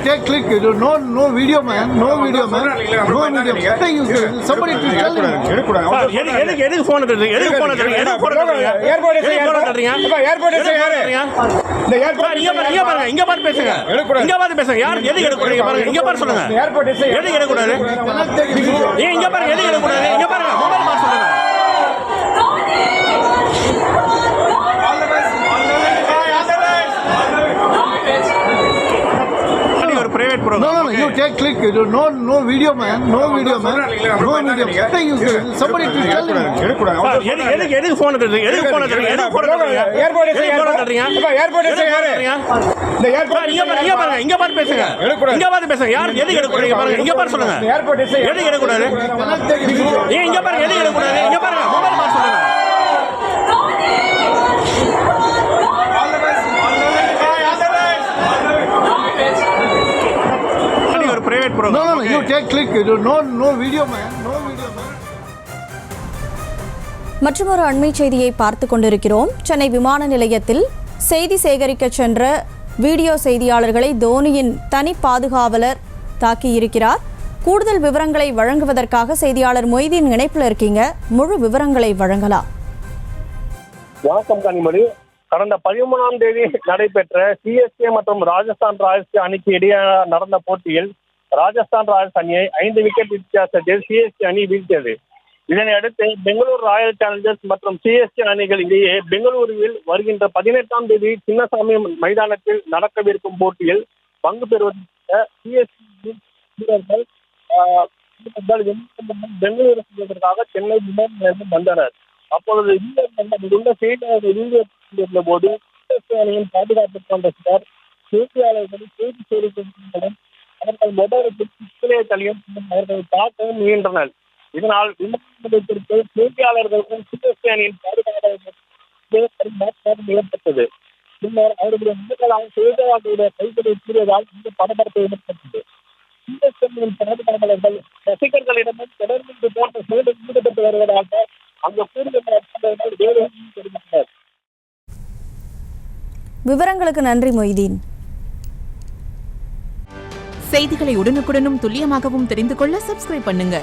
take click. No video, man. No video, man. No video. Hey, somebody to tell me. எதுக்கு phone எடுத்து எதுக்கு phone எடுத்து எதுக்கு phone எடுத்து ஏர்போர்ட் எடுத்துறீங்க ஏர்போர்ட் யாரு இந்த ஏர்போர்ட் இங்க பாருங்க இங்க பாத்து பேசுங்க இங்க பாத்து பேசுங்க யார் எதுக்கு எடுக்க கூடாது பாருங்க இங்க பாரு சொல்லுங்க ஏர்போர்ட் எதுக்கு எடுக்க கூடாது ஏன் இங்க பாருங்க எதுக்கு எடுக்க கூடாது இங்க பாருங்க மொபைல் பாத்து சொல்லுங்க private program. No, you take click. No video, man. No video, man. No video. Hey, somebody to tell me. எதுக்கு போன் எடுத்து எதுக்கு போன் எடுத்து எதுக்கு போன் எடுத்து ஏர்போர்ட் யாரு இந்த ஏர்போர்ட் இங்க பாருங்க இங்க பாத்து பேசுங்க இங்க பாத்து பேசுங்க யார் எதுக்கு எடுக்க கூடாது பாருங்க இங்க பாரு சொல்லுங்க ஏர்போர்ட் எதுக்கு எடுக்க கூடாது ஏன் இங்க பாருங்க எதுக்கு எடுக்க கூடாது இங்க பாருங்க மொபைல் பாத்து சொல்லுங்க private program. No, you take click. No video, man. No video, man. மற்றொரு அண்மை செய்தியை பார்த்து கொண்டிருக்கிறோம். சென்னை விமான நிலையத்தில் செய்தி சேகரிக்க சென்ற வீடியோ செய்தியாளர்களை தோனியின் தனி பாதுகாவலர் தாக்கியிருக்கிறார். கூடுதல் விவரங்களை வழங்குவதற்காக செய்தியாளர் மொய்தீன் இணைப்பில் இருக்கீங்க. முழு விவரங்களை வழங்கலாம். வணக்கம் கனிமொழி. கடந்த 13ஆம் தேதி நடைபெற்ற சிஎஸ்கே மற்றும் ராஜஸ்தான் ராயல்ஸ் அணிக்கு இடையே நடந்த போட்டியில் ராஜஸ்தான் ராயல்ஸ் அணியை 5 விக்கெட் வித்தியாசத்தில் சிஎஸ்கே அணி வீழ்த்தியது. இதனை அடுத்து பெங்களூர் ராயல் சேலஞ்சர்ஸ் மற்றும் சிஎஸ்கே அணிகள் இடையே பெங்களூருவில் வருகின்ற 18ஆம் தேதி சின்னசாமி மைதானத்தில் நடக்கவிருக்கும் போட்டியில் பங்கு பெறுவதற்காக சிஎஸ்கே வீரர்கள் பெங்களூரு செல்வதற்காக சென்னை விமான நிலையம் வந்தனர். அப்பொழுது உள்ள செய்தியாளர்கள் போது சிஎஸ்கே அணியின் பாதுகாப்பு கொண்ட சிலர் செய்தியாளர்களை செய்தி சேகரிக்கும் அவர்கள் மொபைலை தள்ளியும் அவர்களை தாக்கவும் முயன்றனர். இதனால் விமான நிலையத்திற்கு செய்தியாளர்களுக்கும் சிஎஸ்கே அணியின் பாதுகாப்பு ஏற்பட்டது. பின்னர் அவர்களுடைய முன்னதாக செய்தியாளர்களுடைய கைகளை கூறியதால் இந்த பரபரப்பு ஏற்பட்டது. சிஎஸ்கே அணியின் பாதுகாவலர்கள் ரசிகர்களிடமும் தொடர்ந்து போன்ற செயலில் ஈடுபட்டு வருவதாக அங்கு கூறிய விவரங்களுக்கு நன்றி மொய்தீன். செய்திகளை உடனுக்குடனும் துல்லியமாகவும் தெரிந்து கொள்ள சப்ஸ்கிரைப் பண்ணுங்க.